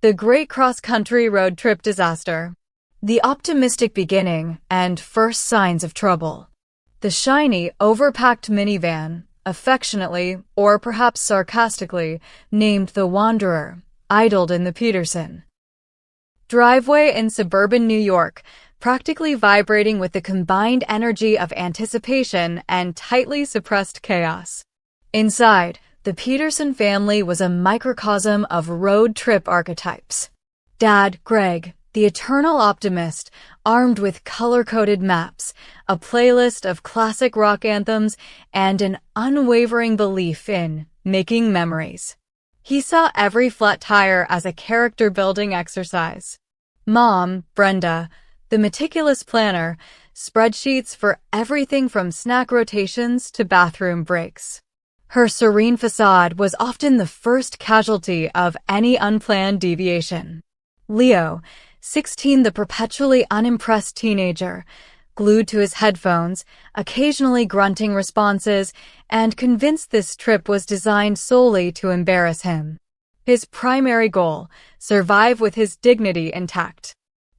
The great cross-country road trip disaster. The optimistic beginning and first signs of trouble. The shiny, overpacked minivan, affectionately, or perhaps sarcastically, named the Wanderer, idled in the Peterson driveway in suburban New York, practically vibrating with the combined energy of anticipation and tightly suppressed chaos. Inside, the Peterson family was a microcosm of road trip archetypes. Dad, Greg, the eternal optimist, armed with color-coded maps, a playlist of classic rock anthems, and an unwavering belief in making memories. He saw every flat tire as a character-building exercise. Mom, Brenda, the meticulous planner, spreadsheets for everything from snack rotations to bathroom breaks. Her serene facade was often the first casualty of any unplanned deviation. Leo, 16, the perpetually unimpressed teenager, glued to his headphones, occasionally grunting responses, and convinced this trip was designed solely to embarrass him. His primary goal, survive with his dignity intact.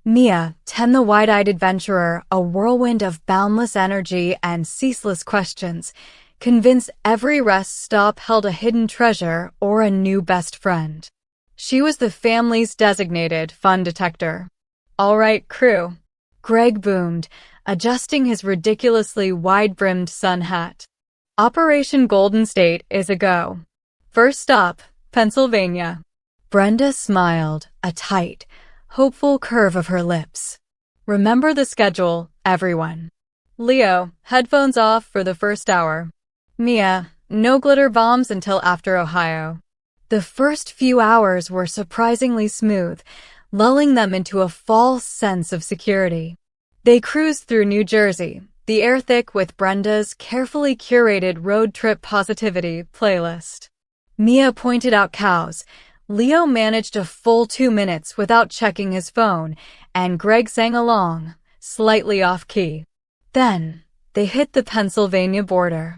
Mia, 10, the wide-eyed adventurer, a whirlwind of boundless energy and ceaseless questions, convinced every rest stop held a hidden treasure or a new best friend. She was the family's designated fun detector. "All right, crew," Greg boomed, adjusting his ridiculously wide-brimmed sun hat. "Operation Golden State is a go. First stop, Pennsylvania." Brenda smiled, a tight, hopeful curve of her lips. "Remember the schedule, everyone." Leo, headphones off for the first hour. Mia, no glitter bombs until after Ohio. The first few hours were surprisingly smooth, lulling them into a false sense of security. They cruised through New Jersey, the air thick with Brenda's carefully curated road trip positivity playlist. Mia pointed out cows. Leo managed a full 2 minutes without checking his phone, and Greg sang along, slightly off-key. Then, they hit the Pennsylvania border.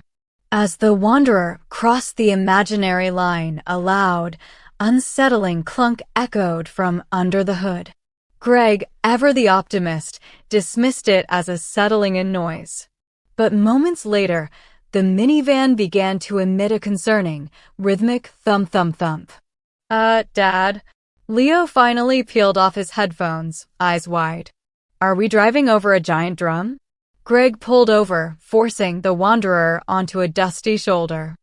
As the Wanderer crossed the imaginary line, a loud, unsettling clunk echoed from under the hood. Greg, ever the optimist, dismissed it as a settling-in noise. But moments later, the minivan began to emit a concerning, rhythmic thump-thump-thump. Dad." Leo finally peeled off his headphones, eyes wide. "Are we driving over a giant drum?" Greg pulled over, forcing the Wanderer onto a dusty shoulder.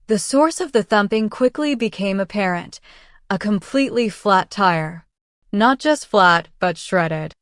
The source of the thumping quickly became apparent, a completely flat tire. Not just flat, but shredded.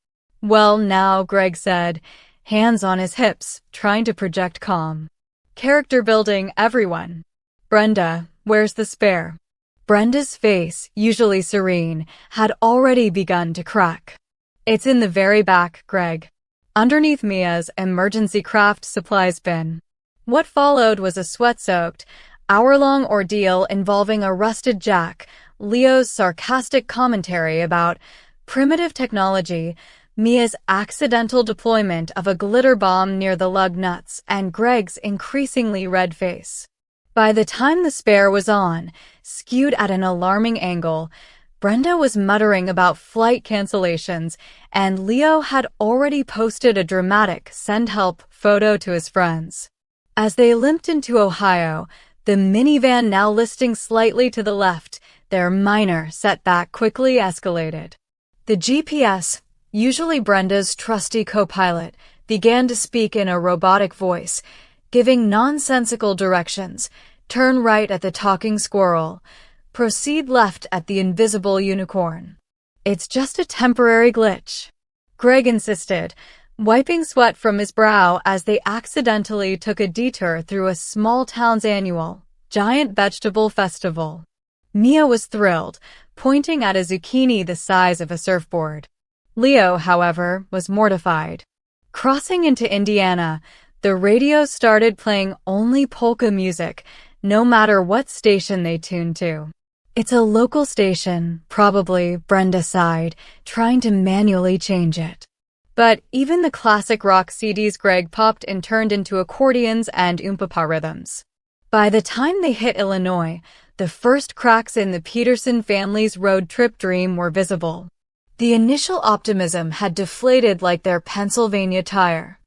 "Well now," Greg said, hands on his hips, trying to project calm. "Character building, everyone." "Brenda, where's the spare?" Brenda's face, usually serene, had already begun to crack. "It's in the very back, Greg. Underneath Mia's emergency craft supplies bin." What followed was a sweat-soaked, hour-long ordeal involving a rusted jack, Leo's sarcastic commentary about primitive technology, Mia's accidental deployment of a glitter bomb near the lug nuts, and Greg's increasingly red face. By the time the spare was on, skewed at an alarming angle, Brenda was muttering about flight cancellations, and Leo had already posted a dramatic "send help" photo to his friends. As they limped into Ohio, the minivan now listing slightly to the left, their minor setback quickly escalated. The GPS, usually Brenda's trusty co-pilot, began to speak in a robotic voice, giving nonsensical directions. "Turn right at the talking squirrel. Proceed left at the invisible unicorn." "It's just a temporary glitch," Greg insisted, wiping sweat from his brow as they accidentally took a detour through a small town's annual, giant vegetable festival. Mia was thrilled, pointing at a zucchini the size of a surfboard. Leo, however, was mortified. Crossing into Indiana, the radio started playing only polka music, no matter what station they tuned to. "It's a local station, probably," Brenda sighed, trying to manually change it. But even the classic rock CDs Greg popped and turned into accordions and oompa rhythms. By the time they hit Illinois, the first cracks in the Peterson family's road trip dream were visible. The initial optimism had deflated like their Pennsylvania tire.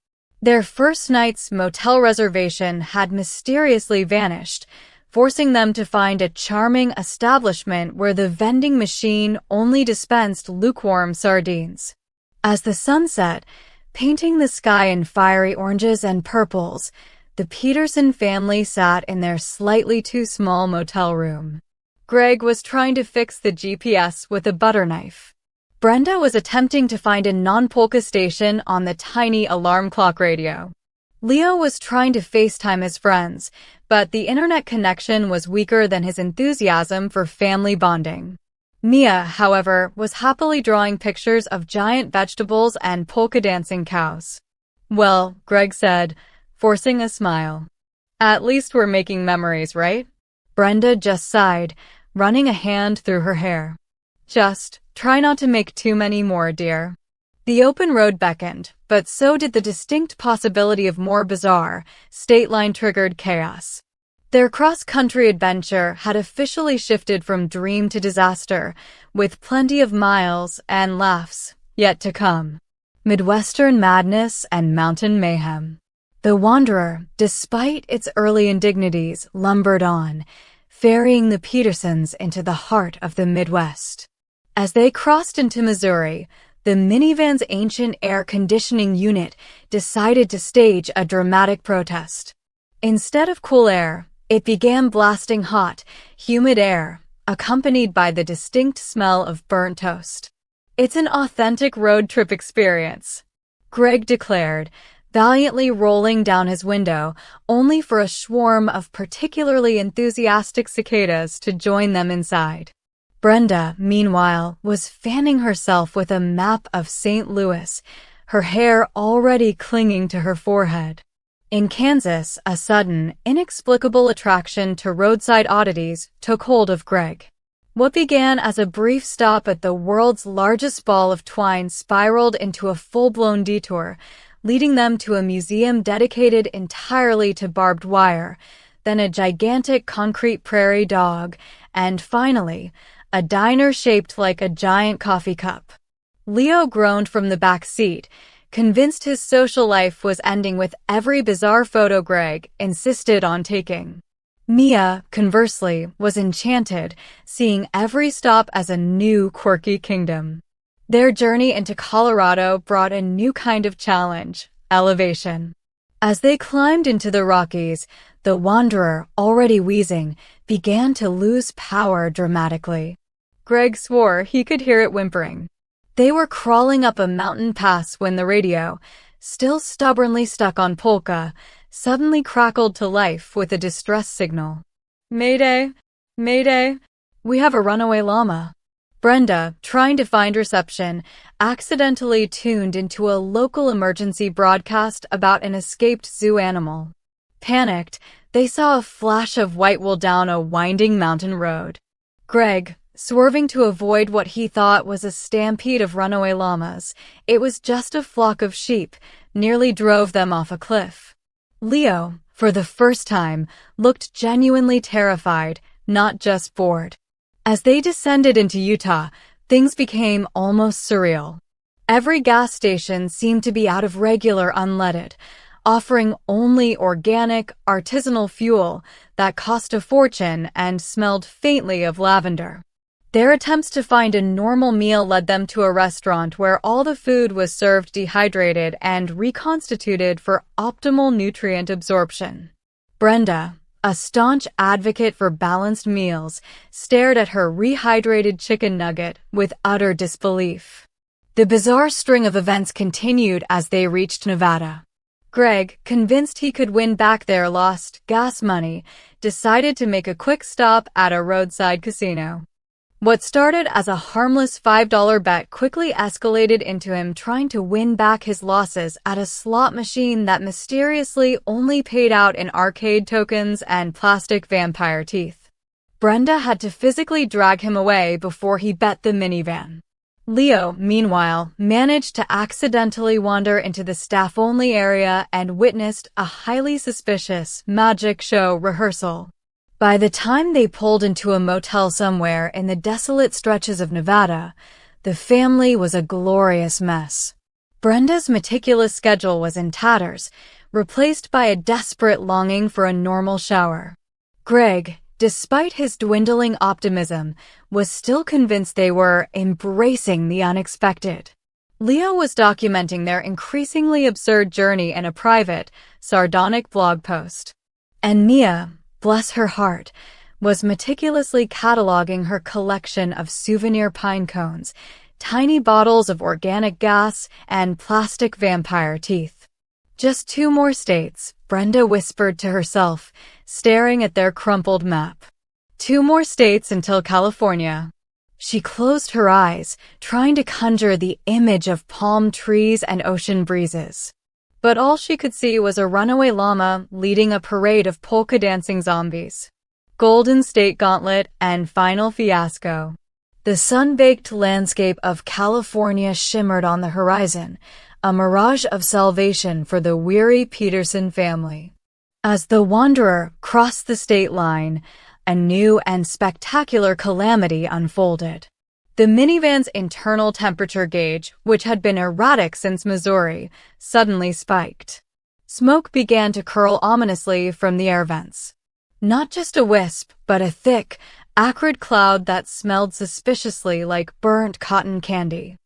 Their first night's motel reservation had mysteriously vanished, forcing them to find a charming establishment where the vending machine only dispensed lukewarm sardines. As the sun set, painting the sky in fiery oranges and purples, the Peterson family sat in their slightly too small motel room. Greg was trying to fix the GPS with a butter knife. Brenda was attempting to find a non-polka station on the tiny alarm clock radio. Leo was trying to FaceTime his friends, but the internet connection was weaker than his enthusiasm for family bonding. Mia, however, was happily drawing pictures of giant vegetables and polka dancing cows. "Well," Greg said, forcing a smile. "At least we're making memories, right?" Brenda just sighed, running a hand through her hair. "Just try not to make too many more, dear." The open road beckoned, but so did the distinct possibility of more bizarre, state line-triggered chaos. Their cross-country adventure had officially shifted from dream to disaster, with plenty of miles and laughs yet to come. Midwestern madness and mountain mayhem. The Wanderer, despite its early indignities, lumbered on, ferrying the Petersons into the heart of the Midwest. As they crossed into Missouri, the minivan's ancient air conditioning unit decided to stage a dramatic protest. Instead of cool air, it began blasting hot, humid air, accompanied by the distinct smell of burnt toast. "It's an authentic road trip experience," Greg declared, valiantly rolling down his window, only for a swarm of particularly enthusiastic cicadas to join them inside. Brenda, meanwhile, was fanning herself with a map of St. Louis, her hair already clinging to her forehead. In Kansas, a sudden, inexplicable attraction to roadside oddities took hold of Greg. What began as a brief stop at the world's largest ball of twine spiraled into a full-blown detour, leading them to a museum dedicated entirely to barbed wire, then a gigantic concrete prairie dog, and finally, a diner shaped like a giant coffee cup. Leo groaned from the back seat, convinced his social life was ending with every bizarre photo Greg insisted on taking. Mia, conversely, was enchanted, seeing every stop as a new, quirky kingdom. Their journey into Colorado brought a new kind of challenge: elevation. As they climbed into the Rockies, the Wanderer, already wheezing, began to lose power dramatically. Greg swore he could hear it whimpering. They were crawling up a mountain pass when the radio, still stubbornly stuck on polka, suddenly crackled to life with a distress signal. "Mayday! Mayday! We have a runaway llama." Brenda, trying to find reception, accidentally tuned into a local emergency broadcast about an escaped zoo animal. Panicked, they saw a flash of white wool down a winding mountain road. Greg, swerving to avoid what he thought was a stampede of runaway llamas, it was just a flock of sheep, nearly drove them off a cliff. Leo, for the first time, looked genuinely terrified, not just bored. As they descended into Utah, things became almost surreal. Every gas station seemed to be out of regular unleaded, offering only organic, artisanal fuel that cost a fortune and smelled faintly of lavender. Their attempts to find a normal meal led them to a restaurant where all the food was served dehydrated and reconstituted for optimal nutrient absorption. Brenda, a staunch advocate for balanced meals, stared at her rehydrated chicken nugget with utter disbelief. The bizarre string of events continued as they reached Nevada. Greg, convinced he could win back their lost gas money, decided to make a quick stop at a roadside casino. What started as a harmless $5 bet quickly escalated into him trying to win back his losses at a slot machine that mysteriously only paid out in arcade tokens and plastic vampire teeth. Brenda had to physically drag him away before he bet the minivan. Leo, meanwhile, managed to accidentally wander into the staff-only area and witnessed a highly suspicious magic show rehearsal. By the time they pulled into a motel somewhere in the desolate stretches of Nevada, the family was a glorious mess. Brenda's meticulous schedule was in tatters, replaced by a desperate longing for a normal shower. Greg, despite his dwindling optimism, was still convinced they were embracing the unexpected. Leo was documenting their increasingly absurd journey in a private, sardonic blog post. And Mia, bless her heart, was meticulously cataloging her collection of souvenir pine cones, tiny bottles of organic gas, and plastic vampire teeth. Just 2 more states, Brenda whispered to herself, staring at their crumpled map. 2 more states until California. She closed her eyes, trying to conjure the image of palm trees and ocean breezes. But all she could see was a runaway llama leading a parade of polka-dancing zombies. Golden State Gauntlet and final fiasco. The sun-baked landscape of California shimmered on the horizon, a mirage of salvation for the weary Peterson family. As the wanderer crossed the state line, a new and spectacular calamity unfolded. The minivan's internal temperature gauge, which had been erratic since Missouri, suddenly spiked. Smoke began to curl ominously from the air vents. Not just a wisp, but a thick, acrid cloud that smelled suspiciously like burnt cotton candy.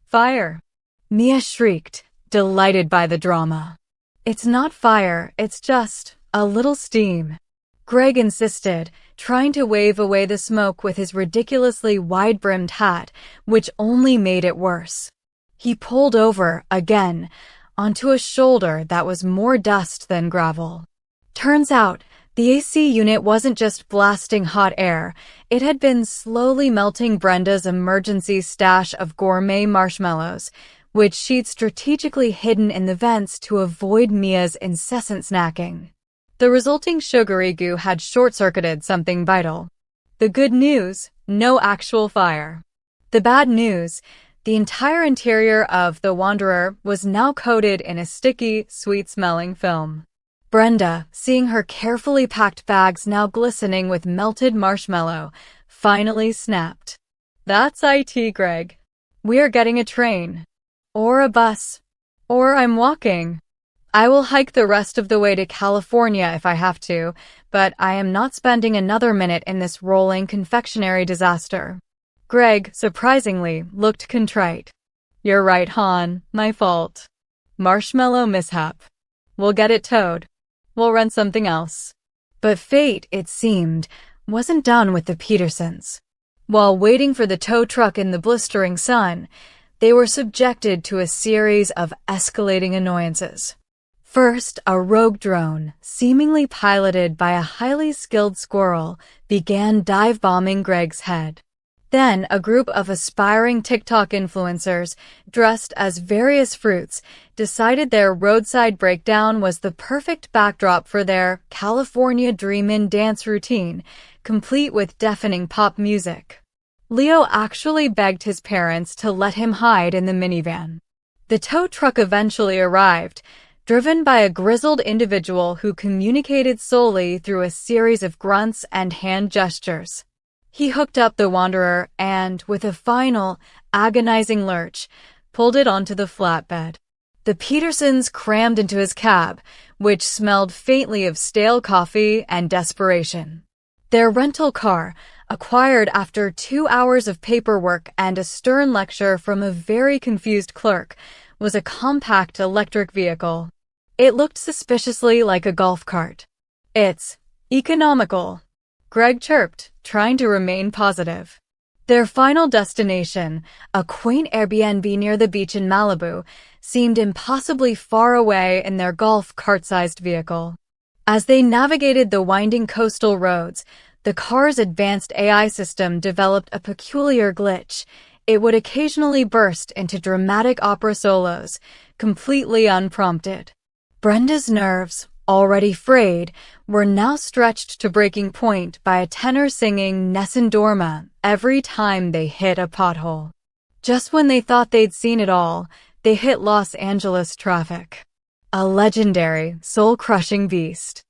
Fire! Mia shrieked, delighted by the drama. It's not fire, it's just a little steam. Greg insisted, trying to wave away the smoke with his ridiculously wide-brimmed hat, which only made it worse. He pulled over, again, onto a shoulder that was more dust than gravel. Turns out, the AC unit wasn't just blasting hot air, it had been slowly melting Brenda's emergency stash of gourmet marshmallows, which she'd strategically hidden in the vents to avoid Mia's incessant snacking. The resulting sugary goo had short-circuited something vital. The good news, no actual fire. The bad news, the entire interior of the Wanderer was now coated in a sticky, sweet-smelling film. Brenda, seeing her carefully packed bags now glistening with melted marshmallow, finally snapped. That's IT, Greg. We're getting a train. Or a bus. Or I'm walking. I will hike the rest of the way to California if I have to, but I am not spending another minute in this rolling confectionery disaster. Greg, surprisingly, looked contrite. You're right, hon. My fault. Marshmallow mishap. We'll get it towed. We'll rent something else. But fate, it seemed, wasn't done with the Petersons. While waiting for the tow truck in the blistering sun, they were subjected to a series of escalating annoyances. First, a rogue drone, seemingly piloted by a highly skilled squirrel, began dive-bombing Greg's head. Then, a group of aspiring TikTok influencers, dressed as various fruits, decided their roadside breakdown was the perfect backdrop for their California Dreamin' dance routine, complete with deafening pop music. Leo actually begged his parents to let him hide in the minivan. The tow truck eventually arrived, driven by a grizzled individual who communicated solely through a series of grunts and hand gestures. He hooked up the Wanderer and, with a final, agonizing lurch, pulled it onto the flatbed. The Petersons crammed into his cab, which smelled faintly of stale coffee and desperation. Their rental car, acquired after 2 hours of paperwork and a stern lecture from a very confused clerk, was a compact electric vehicle. It looked suspiciously like a golf cart. It's economical, Greg chirped, trying to remain positive. Their final destination, a quaint Airbnb near the beach in Malibu, seemed impossibly far away in their golf cart-sized vehicle. As they navigated the winding coastal roads, the car's advanced AI system developed a peculiar glitch. It would occasionally burst into dramatic opera solos, completely unprompted. Brenda's nerves, already frayed, were now stretched to breaking point by a tenor singing Nessun Dorma every time they hit a pothole. Just when they thought they'd seen it all, they hit Los Angeles traffic. A legendary, soul-crushing beast.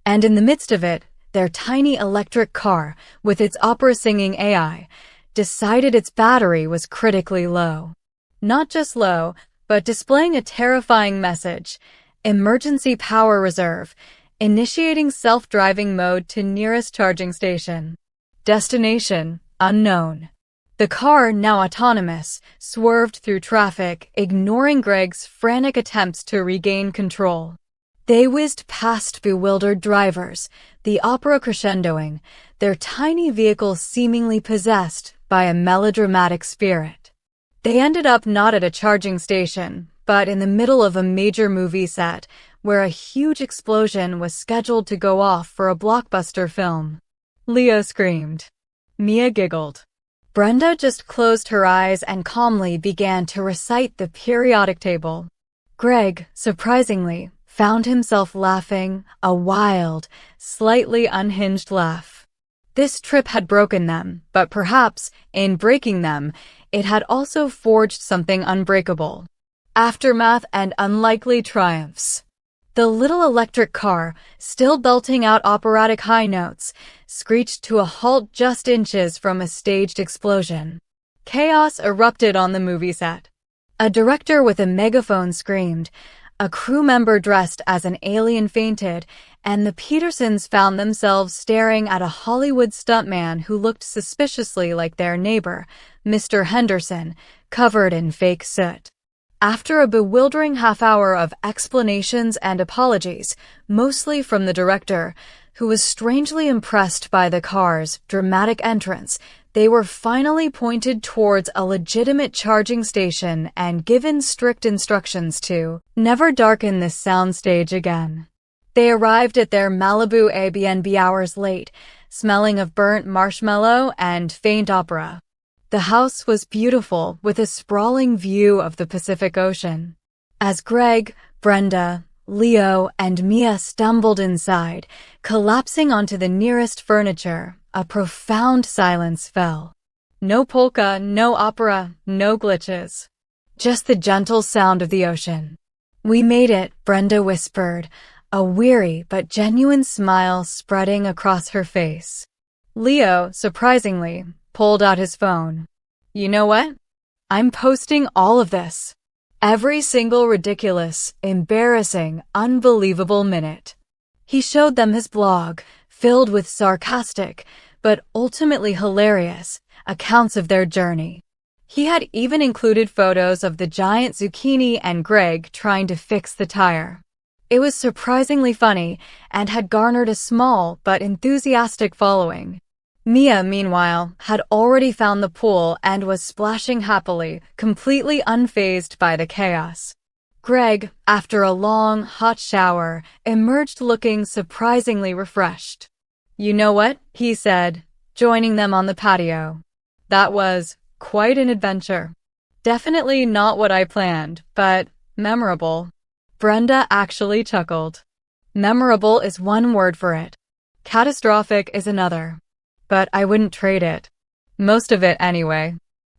And in the midst of it, their tiny electric car, with its opera-singing AI, decided its battery was critically low. Not just low, but displaying a terrifying message: emergency power reserve, initiating self-driving mode to nearest charging station. Destination unknown. The car, now autonomous, swerved through traffic, ignoring Greg's frantic attempts to regain control. They whizzed past bewildered drivers, the opera crescendoing, their tiny vehicle seemingly possessed by a melodramatic spirit. They ended up not at a charging station, but in the middle of a major movie set, where a huge explosion was scheduled to go off for a blockbuster film. Leo screamed. Mia giggled. Brenda just closed her eyes and calmly began to recite the periodic table. Greg, surprisingly, found himself laughing, a wild, slightly unhinged laugh. This trip had broken them, but perhaps, in breaking them, it had also forged something unbreakable. Aftermath and unlikely triumphs. The little electric car, still belting out operatic high notes, screeched to a halt just inches from a staged explosion. Chaos erupted on the movie set. A director with a megaphone screamed, a crew member dressed as an alien fainted, and the Petersons found themselves staring at a Hollywood stuntman who looked suspiciously like their neighbor, Mr. Henderson, covered in fake soot. After a bewildering half-hour of explanations and apologies, mostly from the director, who was strangely impressed by the car's dramatic entrance, they were finally pointed towards a legitimate charging station and given strict instructions to never darken this soundstage again. They arrived at their Malibu Airbnb hours late, smelling of burnt marshmallow and faint opera. The house was beautiful, with a sprawling view of the Pacific Ocean. As Greg, Brenda, Leo, and Mia stumbled inside, collapsing onto the nearest furniture, a profound silence fell. No polka, no opera, no glitches. Just the gentle sound of the ocean. "We made it," Brenda whispered, a weary but genuine smile spreading across her face. Leo, surprisingly, pulled out his phone. "You know what? I'm posting all of this. Every single ridiculous, embarrassing, unbelievable minute." He showed them his blog, filled with sarcastic, but ultimately hilarious, accounts of their journey. He had even included photos of the giant zucchini and Greg trying to fix the tire. It was surprisingly funny and had garnered a small but enthusiastic following. Mia, meanwhile, had already found the pool and was splashing happily, completely unfazed by the chaos. Greg, after a long, hot shower, emerged looking surprisingly refreshed. "You know what?" he said, joining them on the patio. "That was quite an adventure. Definitely not what I planned, but memorable." Brenda actually chuckled. Memorable is one word for it. Catastrophic is another. But I wouldn't trade it. Most of it, anyway.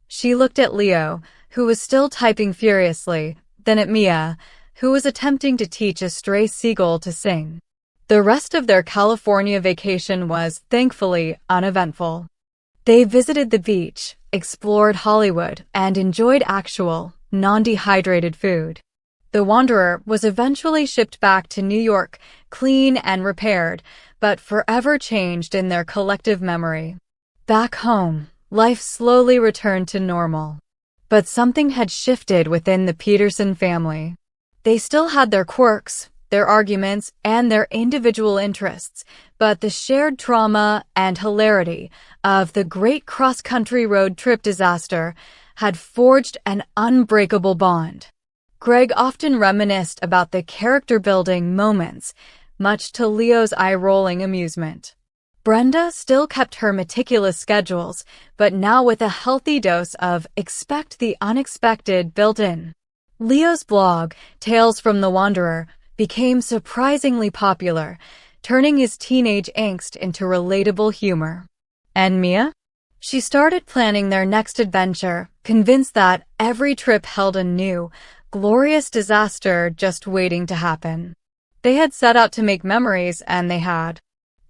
She looked at Leo, who was still typing furiously, then at Mia, who was attempting to teach a stray seagull to sing. The rest of their California vacation was, thankfully, uneventful. They visited the beach, explored Hollywood, and enjoyed actual, non-dehydrated food. The Wanderer was eventually shipped back to New York, clean and repaired, but forever changed in their collective memory. Back home, life slowly returned to normal. But something had shifted within the Peterson family. They still had their quirks, their arguments, and their individual interests, but the shared trauma and hilarity of the great cross-country road trip disaster had forged an unbreakable bond. Greg often reminisced about the character-building moments, much to Leo's eye-rolling amusement. Brenda still kept her meticulous schedules, but now with a healthy dose of expect the unexpected built in. Leo's blog, Tales from the Wanderer, became surprisingly popular, turning his teenage angst into relatable humor. And Mia? She started planning their next adventure, convinced that every trip held a new, glorious disaster just waiting to happen. They had set out to make memories, and they had.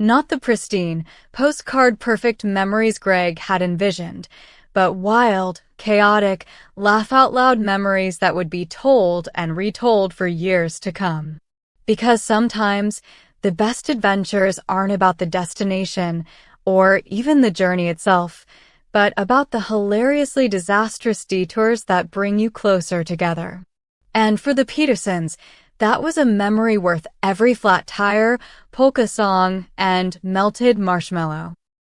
Not the pristine, postcard-perfect memories Greg had envisioned, but wild, chaotic, laugh-out-loud memories that would be told and retold for years to come. Because sometimes, the best adventures aren't about the destination or even the journey itself, but about the hilariously disastrous detours that bring you closer together. And for the Petersons, that was a memory worth every flat tire, polka song, and melted marshmallow.